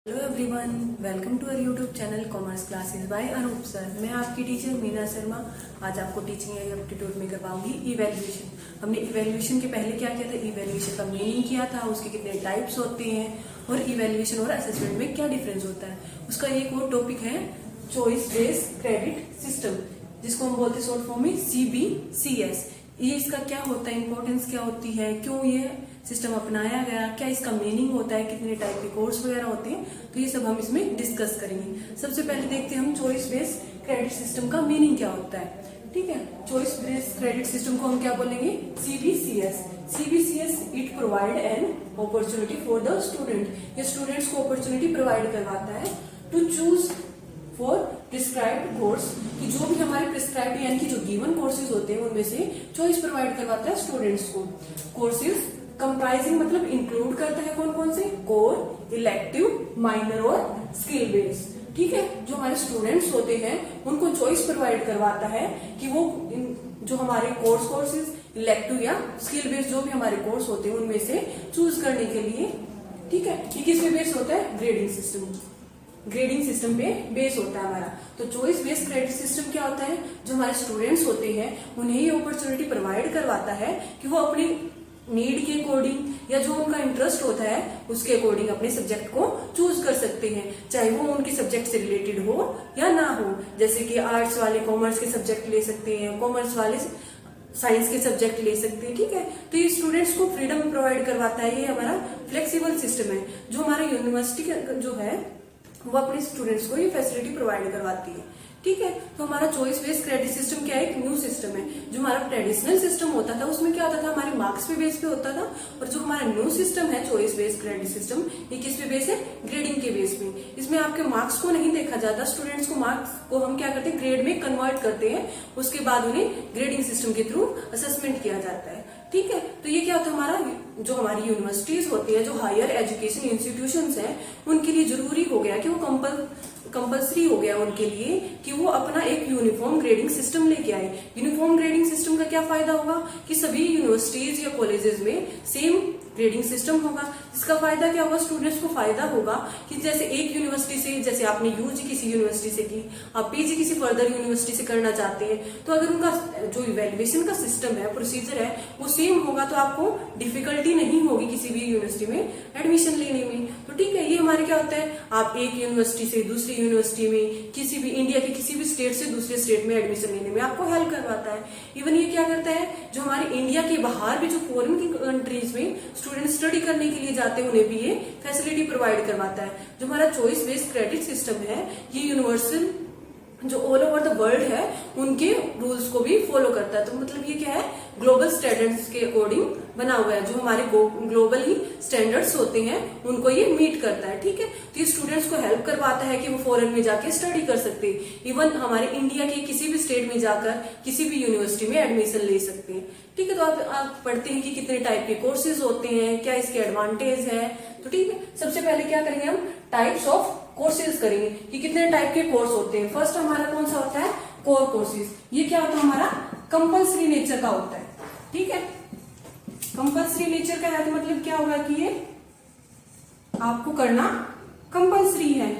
Hello everyone, welcome to our YouTube channel commerce classes by Anoop sir. मैं आपकी teacher Meena Sharma आज आपको टीचिंग एप्टीट्यूड में करवाऊंगी इवैल्यूएशन। हमने इवैल्यूएशन के पहले क्या किया था, इवैल्यूएशन का मीनिंग किया था, उसके कितने टाइप्स होते हैं और इवैल्यूएशन और असेसमेंट में क्या डिफरेंस होता है। उसका एक और टॉपिक है चॉइस बेस्ड क्रेडिट सिस्टम, जिसको हम बोलते हैं शॉर्ट फॉर्म में CBCS। ये इसका क्या होता है, इंपॉर्टेंस क्या होती है, क्यों ये सिस्टम अपनाया गया, क्या इसका मीनिंग होता है, कितने टाइप के कोर्स वगैरह होते हैं, तो ये सब हम इसमें डिस्कस करेंगे। सबसे पहले देखते हैं हम चॉइस बेस्ड क्रेडिट सिस्टम का मीनिंग क्या होता है। ठीक है, चॉइस बेस्ड क्रेडिट सिस्टम को हम क्या बोलेंगे, CBCS। CBCS it provide an opportunity for the student. ये स्टूडेंट्स को अपॉर्चुनिटी प्रोवाइड करवाता है to choose for prescribed course, कि जो भी हमारे प्रिस्क्राइब्ड यानी कि जो गिवन कोर्सेज होते हैं उनमें से चॉइस प्रोवाइड करवाता है स्टूडेंट्स को। कोर्सेज कंप्राइजिंग मतलब इंक्लूड करता है कौन कौन से, कोर, इलेक्टिव, माइनर और स्किल बेस्ड। ठीक है, जो हमारे स्टूडेंट्स होते हैं उनको चॉइस प्रोवाइड करवाता है कि वो जो हमारे कोर्सेज इलेक्टिव या स्किल बेस्ड जो भी हमारे कोर्स होते हैं उनमें से चूज करने के लिए। ठीक है, ये किस पे बेस होता है, ग्रेडिंग सिस्टम पे बेस होता है हमारा। तो चॉइस बेस्ड क्रेडिट सिस्टम क्या होता है, जो हमारे स्टूडेंट्स होते हैं उन्हें ये अपॉर्चुनिटी प्रोवाइड करवाता है कि वो अपनी नीड के अकॉर्डिंग या जो उनका इंटरेस्ट होता है उसके अकॉर्डिंग अपने सब्जेक्ट को चूज कर सकते हैं, चाहे वो उनके सब्जेक्ट से रिलेटेड हो या ना हो। जैसे कि आर्ट्स वाले कॉमर्स के सब्जेक्ट ले सकते हैं, कॉमर्स वाले साइंस के सब्जेक्ट ले सकते हैं। ठीक है, तो ये स्टूडेंट्स को फ्रीडम प्रोवाइड करवाता है। ये हमारा फ्लेक्सिबल सिस्टम है। जो हमारा यूनिवर्सिटी जो है वो अपने स्टूडेंट्स को ये फैसिलिटी प्रोवाइड करवाती है। ठीक है, तो हमारा चॉइस बेस्ड क्रेडिट सिस्टम क्या है, एक न्यू सिस्टम है। जो हमारा ट्रेडिशनल सिस्टम होता था उसमें क्या होता था, हमारे मार्क्स पे बेस पे होता था, और जो हमारा न्यू सिस्टम है चॉइस बेस्ड क्रेडिट सिस्टम, ये किस पे बेस है, ग्रेडिंग के बेस पे। इसमें आपके मार्क्स को नहीं देखा जाता, स्टूडेंट्स को मार्क्स को हम क्या करते हैं, ग्रेड में कन्वर्ट करते हैं, उसके बाद उन्हें ग्रेडिंग सिस्टम के थ्रू असेसमेंट किया जाता है। ठीक है, तो ये क्या होता है, हमारा जो हमारी यूनिवर्सिटीज होती है, जो हायर एजुकेशन इंस्टीट्यूशंस हैं, उनके लिए जरूरी हो गया कि वो कंपल्सरी हो गया उनके लिए कि वो अपना एक यूनिफॉर्म ग्रेडिंग सिस्टम लेके आए। यूनिफॉर्म ग्रेडिंग सिस्टम का क्या फायदा होगा कि सभी यूनिवर्सिटीज या कॉलेजेस में सेम ग्रेडिंग सिस्टम होगा। इसका फायदा क्या होगा, स्टूडेंट्स को फायदा होगा कि जैसे एक यूनिवर्सिटी से, जैसे आपने यूजी किसी यूनिवर्सिटी से की, आप पीजी किसी फर्दर यूनिवर्सिटी से करना चाहते हैं, तो अगर उनका जो इवैल्यूएशन का सिस्टम है, प्रोसीजर है, वो सेम होगा तो आपको डिफिकल्टी नहीं होगी किसी भी यूनिवर्सिटी में एडमिशन लेने में। तो ठीक है, ये हमारे क्या होता है, आप एक यूनिवर्सिटी से दूसरी यूनिवर्सिटी में, किसी भी इंडिया के किसी भी स्टेट से दूसरे स्टेट में एडमिशन लेने में आपको हेल्प करवाता है। इवन ये क्या करता है, जो हमारे इंडिया के बाहर भी जो फॉरेन की कंट्रीज में स्टूडेंट स्टडी करने के लिए जाते हैं उन्हें भी ये फैसिलिटी प्रोवाइड करवाता है। जो हमारा चॉइस बेस्ड क्रेडिट सिस्टम है, ये यूनिवर्सल जो ऑल ओवर द वर्ल्ड है उनके रूल्स को भी फॉलो करता है। तो मतलब ये क्या है, ग्लोबल स्टैंडर्ड्स के अकॉर्डिंग बना हुआ है। जो हमारे ग्लोबली स्टैंडर्ड्स होते हैं उनको ये मीट करता है। ठीक है, तो ये स्टूडेंट्स को हेल्प करवाता है कि वो फॉरेन में जाके स्टडी कर सकते हैं। इवन हमारे इंडिया के किसी भी स्टेट में जाकर किसी भी यूनिवर्सिटी में एडमिशन ले सकते हैं। ठीक है, तो आप पढ़ते हैं कि कितने टाइप के कोर्सेज होते हैं, क्या इसके एडवांटेज है। तो ठीक है, सबसे पहले क्या करेंगे हम, टाइप्स ऑफ कोर्सेज करेंगे कि कितने टाइप के कोर्स होते हैं। फर्स्ट हमारा कौन सा होता है, कोर कोर्सेज। ये क्या होता है, हमारा कंपल्सरी नेचर का होता है। ठीक है, कंपल्सरी नेचर का है तो मतलब क्या होगा कि ये आपको करना कंपल्सरी है।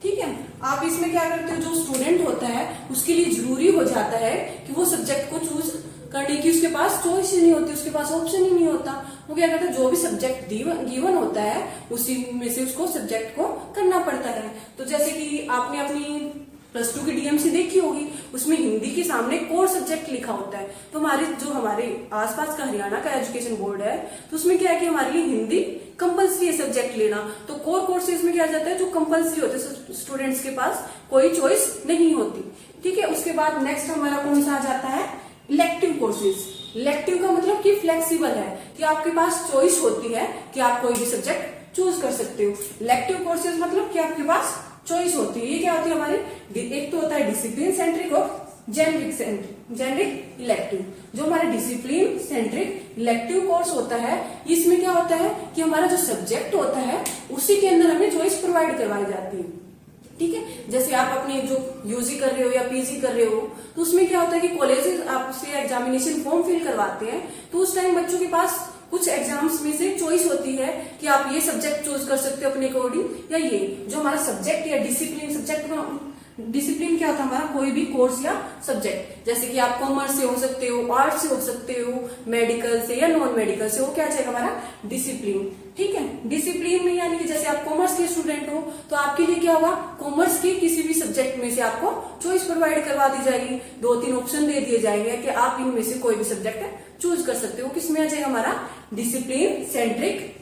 ठीक है, आप इसमें क्या करते हो, जो स्टूडेंट होता है उसके लिए जरूरी हो जाता है कि वो सब्जेक्ट को चूज करने की उसके पास चॉइस ही नहीं होती, उसके पास ऑप्शन ही नहीं होता। वो क्या करता है, जो भी सब्जेक्ट गिवन होता है उसी में से उसको सब्जेक्ट को करना पड़ता है। तो जैसे कि आपने अपनी +2 की DMC देखी होगी, उसमें हिंदी के सामने कोर सब्जेक्ट लिखा होता है। तो हमारे आसपास का हरियाणा का एजुकेशन बोर्ड है, तो उसमें क्या है कि हमारे लिए हिंदी कंपल्सरी है सब्जेक्ट लेना। तो कोर कोर्सेज में क्या जाता है, जो कंपल्सरी होते हैं, स्टूडेंट्स के पास कोई चॉइस नहीं होती। ठीक है, उसके बाद नेक्स्ट हमारा कौन सा आ जाता है, इलेक्टिव कोर्सेज। इलेक्टिव का मतलब कि फ्लेक्सिबल है, कि आपके पास चॉइस होती है कि आप कोई भी सब्जेक्ट चूज कर सकते हो। इलेक्टिव कोर्सेज मतलब कि आपके पास चॉइस होती है। ये क्या होती है हमारी, एक तो होता है डिसिप्लिन सेंट्रिक और जेनरिक इलेक्टिव। जो हमारा डिसिप्लिन सेंट्रिक इलेक्टिव कोर्स होता है, इसमें क्या होता है कि हमारा जो सब्जेक्ट होता है उसी के अंदर हमें चॉइस प्रोवाइड करवाई जाती है। ठीक है, जैसे आप अपने जो यूजी कर रहे हो या पीजी कर रहे हो, तो उसमें क्या होता है कि कॉलेजेस आपसे एग्जामिनेशन फॉर्म फिल करवाते हैं, तो उस टाइम बच्चों के पास कुछ एग्जाम्स में से चॉइस होती है कि आप ये सब्जेक्ट चूज कर सकते हो अपने अकॉर्डिंग, या ये जो हमारा सब्जेक्ट या डिसिप्लिन, सब्जेक्ट का डिसिप्लिन क्या होता है हमारा, कोई भी कोर्स या सब्जेक्ट, जैसे कि आप कॉमर्स से हो सकते हो, आर्ट्स से हो सकते हो, मेडिकल से या नॉन मेडिकल से, वो क्या चाहिए हमारा डिसिप्लिन। ठीक है, डिसिप्लिन में यानी कि जैसे आप कॉमर्स के स्टूडेंट हो तो आपके लिए क्या होगा, कॉमर्स के किसी भी सब्जेक्ट में से आपको चॉइस प्रोवाइड करवा दी जाएगी, 2-3 ऑप्शन दे दिए जाएंगे कि आप इनमें से कोई भी सब्जेक्ट चूज कर सकते हो। किसमें आ जाएगा हमारा, डिसिप्लिन सेंट्रिक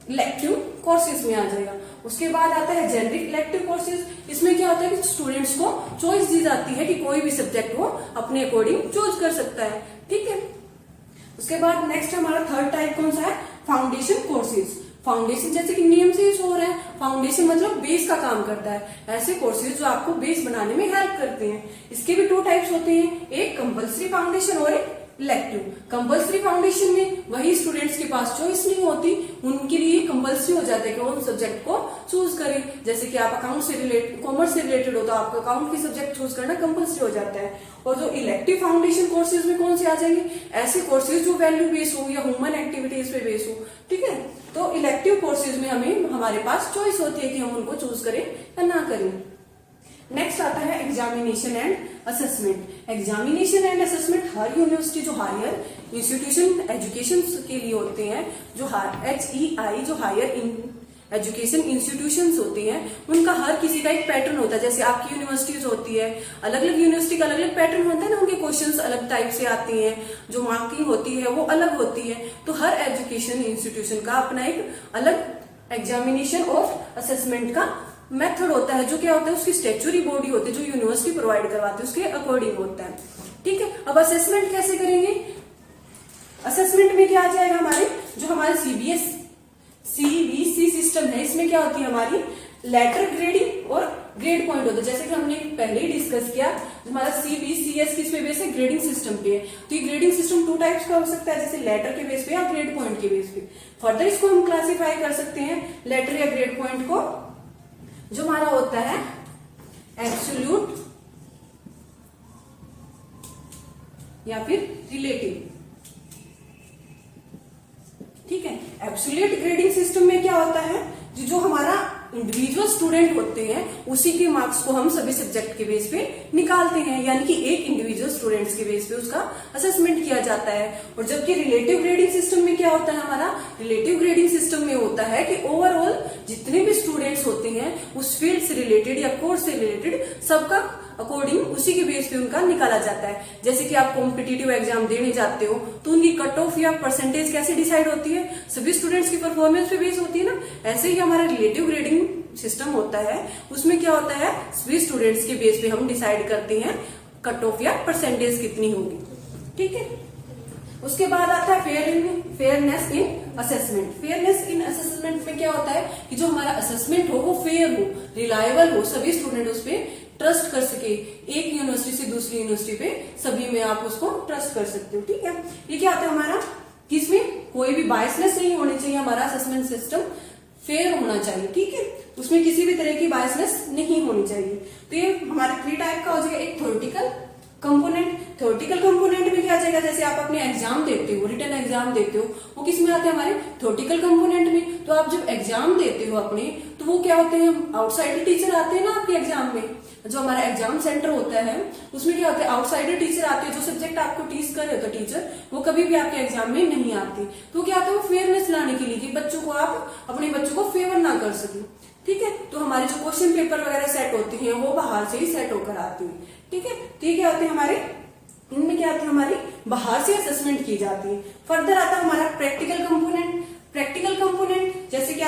इलेक्टिव कोर्सेज में आ जाएगा। उसके बाद आता है जेनरिक इलेक्टिव कोर्सेज। इसमें क्या होता है कि स्टूडेंट्स को चॉइस दी जाती है कि कोई भी सब्जेक्ट वो अपने अकॉर्डिंग चूज कर सकता है। ठीक है, उसके बाद नेक्स्ट हमारा थर्ड टाइप कौन सा है, फाउंडेशन कोर्सेज। फाउंडेशन जैसे कि नेम से ही शो हो रहा है, फाउंडेशन मतलब बेस का काम करता है, ऐसे कोर्सेज जो आपको बेस बनाने में हेल्प करते हैं। इसके भी 2 टाइप्स होते हैं, एक कंपल्सरी फाउंडेशन और एक इलेक्टिव। कंपल्सरी फाउंडेशन में वही स्टूडेंट्स के पास चॉइस नहीं होती, उनके लिए कंपल्सरी हो जाता है कि उन सब्जेक्ट को चूज करें। जैसे कि आप अकाउंट से रिलेटेड, कॉमर्स से रिलेटेड हो तो आपका अकाउंट के सब्जेक्ट चूज करना कंपल्सरी हो जाता है। और जो इलेक्टिव फाउंडेशन कोर्सेज में कौन से आ जाएंगे, ऐसे कोर्सेज जो वैल्यू बेस्ड हो या ह्यूमन एक्टिविटीज पे बेस्ड हो। ठीक है, तो इलेक्टिव कोर्सेज में हमारे पास चॉइस होती है कि हम उनको चूज करें या ना करें। नेक्स्ट आता है examination and assessment. Examination and assessment her university जो हायर इंस्टीट्यूशन एजुकेशन के लिए होते हैं, जो HEI जो हायर एजुकेशन इंस्टीट्यूशंस होती हैं, उनका हर किसी का एक पैटर्न होता है। जैसे आपकी यूनिवर्सिटीज होती है, अलग अलग यूनिवर्सिटी का अलग अलग पैटर्न होता है ना, उनके क्वेश्चंस अलग टाइप से आती हैं, जो मार्किंग होती है वो अलग होती है। तो हर एजुकेशन इंस्टीट्यूशन का अपना एक अलग एग्जामिनेशन और असेसमेंट का मेथड होता है, जो क्या होता है उसकी स्टेचुरी बॉडी होती है, जो यूनिवर्सिटी प्रोवाइड करवाती है उसके अकॉर्डिंग होता है। ठीक है, अब असेसमेंट कैसे करेंगे, असेसमेंट में क्या आ जाएगा हमारे, जो हमारे CBC सिस्टम है, इसमें क्या होती है हमारी लेटर ग्रेडिंग और ग्रेड पॉइंट होता है। जैसे कि हमने पहले ही डिस्कस किया, हमारा CBCS किस पे बेस है, ग्रेडिंग सिस्टम पे है। तो ये ग्रेडिंग सिस्टम 2 टाइप्स का हो सकता है, जैसे लेटर के बेस पे या ग्रेड पॉइंट के बेस पे। फर्दर इसको हम क्लासीफाई कर सकते हैं लेटर या ग्रेड पॉइंट को, जो हमारा होता है एब्सोल्यूट या फिर रिलेटिव। ठीक है, एब्सोल्यूट ग्रेडिंग सिस्टम में क्या होता है, जो हमारा इंडिविजुअल स्टूडेंट होते हैं उसी के मार्क्स को हम सभी सब्जेक्ट के बेस पे निकालते हैं, यानी कि एक इंडिविजुअल स्टूडेंट्स के बेस पे उसका असेसमेंट किया जाता है। और जबकि रिलेटिव ग्रेडिंग सिस्टम में क्या होता है हमारा, रिलेटिव ग्रेडिंग सिस्टम में होता है कि ओवरऑल जितने भी स्टूडेंट्स होते हैं उस फील्ड से रिलेटेड या कोर्स से रिलेटेड सबका अकॉर्डिंग उसी के बेस पे उनका निकाला जाता है। जैसे कि आप कॉम्पिटिटिव एग्जाम देने जाते हो तो उनकी कट ऑफ या परसेंटेज कैसे डिसाइड होती है, सभी स्टूडेंट्स की परफॉर्मेंस पे बेस होती है ना। ऐसे ही हमारा रिलेटिव ग्रेडिंग सिस्टम होता है, उसमें क्या होता है सभी स्टूडेंट्स के बेस पे हम डिसाइड करते हैं कट ऑफ या परसेंटेज कितनी होगी। ठीक है, उसके बाद आता है fairness in assessment. Fairness in assessment में क्या होता है कि जो हमारा असेसमेंट हो वो फेयर हो, रिलायबल हो, सभी स्टूडेंट उस पर ट्रस्ट कर सके। एक यूनिवर्सिटी से दूसरी यूनिवर्सिटी पे सभी में आप उसको ट्रस्ट कर सकते हो। ठीक है, ये क्या आता है हमारा कि इसमें कोई भी बायसनेस नहीं होनी चाहिए, हमारा असेसमेंट सिस्टम फेयर होना चाहिए। ठीक है, उसमें किसी भी तरह की बायसनेस नहीं होनी चाहिए। तो ये हमारे 3 टाइप का हो जाएगा। एक थ्योरेटिकल कंपोनेंट, थ्योरेटिकल कंपोनेंट में क्या आ जाएगा, जैसे आप अपने एग्जाम देते हो, रिटन एग्जाम देते हो, वो किस में आते हैं हमारे थ्योरेटिकल कंपोनेंट में। तो आप जब एग्जाम देते हो अपने, तो वो क्या होते हैं, आउटसाइडर टीचर आते हैं ना आपके एग्जाम में। जो हमारा एग्जाम सेंटर होता है उसमें क्या होता है, आउटसाइडर टीचर आते हैं, जो सब्जेक्ट आपको टीच कर रहे हो टीचर, वो कभी भी आपके एग्जाम में नहीं आते। तो क्या होता है, वो फेयरनेस लाने के लिए कि बच्चों को आप अपने बच्चों को फेवर ना कर सके। ठीक है, तो हमारे जो क्वेश्चन पेपर वगैरह सेट होते हैं वो बाहर से ही सेट होकर आते हैं। ठीक है, तो ये क्या होते हैं हमारे, इनमें क्या होता है हमारी बाहर से असेसमेंट की जाती है। फर्दर आता है हमारा प्रैक्टिकल कंपोनेंट। प्रैक्टिकल कंपोनेंट जैसे कि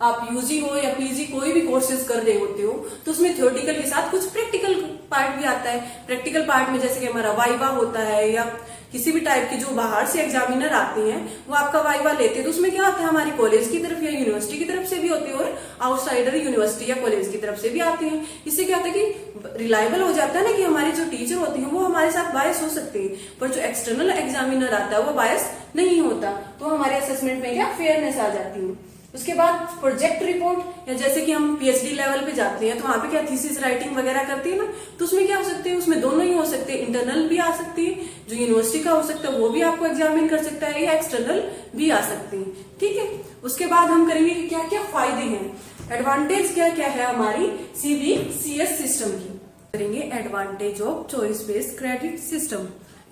आप यूजी हो या पीजी कोई भी कोर्सेज कर रहे होते हो तो उसमें थ्योरेटिकल के साथ कुछ प्रैक्टिकल पार्ट भी आता है। प्रैक्टिकल पार्ट में जैसे कि हमारा वाइवा होता है, या किसी भी टाइप की जो बाहर से एग्जामिनर आते हैं वो आपका वाइवा लेते हैं। तो उसमें क्या होता है, हमारी कॉलेज की तरफ या यूनिवर्सिटी की तरफ से भी होती है और आउटसाइडर यूनिवर्सिटी या कॉलेज की तरफ से भी आते हैं। इससे क्या होता है कि रिलायबल हो जाता है ना कि हमारे जो टीचर होते हैं वो हमारे साथ बायस हो सकते हैं, पर जो एक्सटर्नल एग्जामिनर आता है वो बायस नहीं होता। तो हमारे असेसमेंट में क्या फेयरनेस आ जाती है। उसके बाद प्रोजेक्ट रिपोर्ट, या जैसे कि हम पीएचडी लेवल पे जाते हैं तो वहां पे क्या थीसिस राइटिंग वगैरह करती है ना, तो उसमें क्या हो सकते हैं, उसमें दोनों ही हो सकते हैं, इंटरनल भी आ सकती है जो यूनिवर्सिटी का हो सकता है वो भी आपको एग्जामिन कर सकता है, या एक्सटर्नल भी आ सकती है। ठीक है, उसके बाद हम करेंगे कि क्या क्या फायदे हैं, एडवांटेज क्या क्या है हमारी सीबीसीएस सिस्टम की। करेंगे advantage of choice based credit system.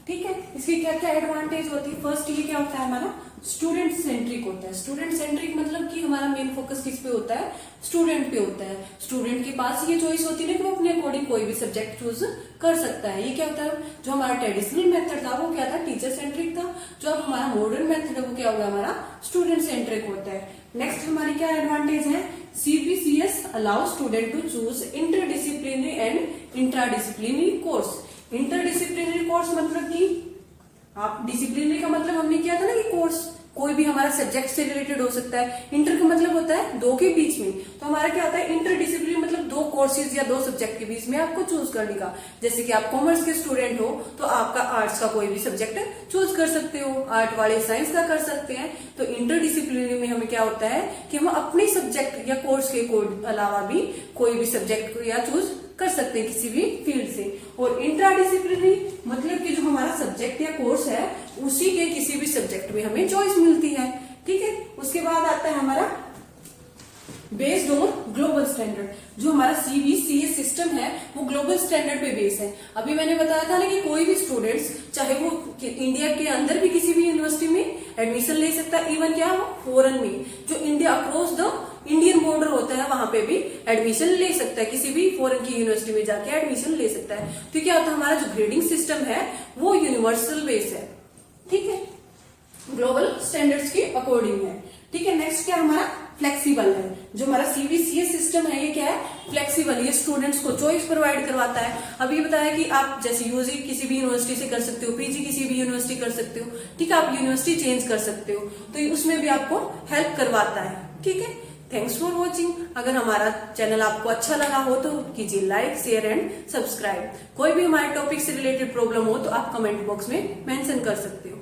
ठीक है, इसकी क्या क्या एडवांटेज होती है। फर्स्ट ये क्या होता है, हमारा स्टूडेंट सेंट्रिक होता है। स्टूडेंट सेंट्रिक मतलब कि हमारा मेन फोकस किस पे होता है, स्टूडेंट पे होता है। स्टूडेंट के पास ये चॉइस होती है कि वो अपने अकॉर्डिंग कोई भी सब्जेक्ट चूज कर सकता है। ये क्या होता है, जो हमारा ट्रेडिशनल मेथड था वो क्या था, टीचर सेंट्रिक था। जो अब हमारा मॉडर्न मेथड है वो क्या होगा, हमारा स्टूडेंट सेंट्रिक होता है। नेक्स्ट हमारी क्या एडवांटेज है, CBCS allow student to choose interdisciplinary and intradisciplinary course. Interdisciplinary course मतलब कि आप, डिसिप्लिनरी का मतलब हमने किया था ना कि कोर्स कोई भी हमारा सब्जेक्ट से रिलेटेड हो सकता है। इंटर का मतलब होता है दो के बीच में, तो हमारा क्या होता है इंटरडिसिप्लिनरी मतलब दो कोर्सेज या दो सब्जेक्ट के बीच में आपको चूज करने का। जैसे कि आप कॉमर्स के स्टूडेंट हो तो आपका आर्ट्स का कोई भी सब्जेक्ट चूज कर सकते हो, आर्ट वाले साइंस का कर सकते हैं। तो इंटरडिसिप्लिनरी में हमें क्या होता है कि हम अपने सब्जेक्ट या कोर्स के अलावा भी कोई भी सब्जेक्ट या चूज कर सकते हैं किसी भी फील्ड से। और इंट्राडिसिप्लिनरी मतलब कि जो हमारा सब्जेक्ट या कोर्स है उसी के किसी भी सब्जेक्ट में हमें चॉइस मिलती है। ठीक है, उसके बाद आता है हमारा बेस्ड ऑन ग्लोबल स्टैंडर्ड। जो हमारा सीबीसीएस सिस्टम है वो ग्लोबल स्टैंडर्ड पे बेस है। अभी मैंने बताया था ना कि कोई भी स्टूडेंट्स चाहे वो इंडिया के अंदर भी किसी भी यूनिवर्सिटी में एडमिशन ले सकता है, इवन क्या फॉरेन में जो India across the Indian border होता है वहां पे भी एडमिशन ले सकता है, किसी भी फॉरेन की यूनिवर्सिटी में जाके एडमिशन ले सकता है। तो क्या होता है, हमारा जो ग्रेडिंग सिस्टम है वो यूनिवर्सल बेस है। ठीक है, ग्लोबल स्टैंडर्ड्स के अकॉर्डिंग है। ठीक है, नेक्स्ट क्या हमारा फ्लेक्सिबल है। जो हमारा सीबीसीएस सिस्टम है ये क्या है, फ्लेक्सिबल। ये स्टूडेंट्स को चॉइस प्रोवाइड करवाता है। अभी बताया कि आप जैसे यूजी किसी भी यूनिवर्सिटी से कर सकते हो, पीजी किसी भी यूनिवर्सिटी कर सकते हो। ठीक है, आप यूनिवर्सिटी चेंज कर सकते हो, तो उसमें भी आपको हेल्प करवाता है। ठीक है, थैंक्स फॉर वॉचिंग। अगर हमारा चैनल आपको अच्छा लगा हो तो कीजिए लाइक, शेयर एंड सब्सक्राइब। कोई भी हमारे टॉपिक से रिलेटेड प्रॉब्लम हो तो आप कमेंट बॉक्स में मेंशन कर सकते हो।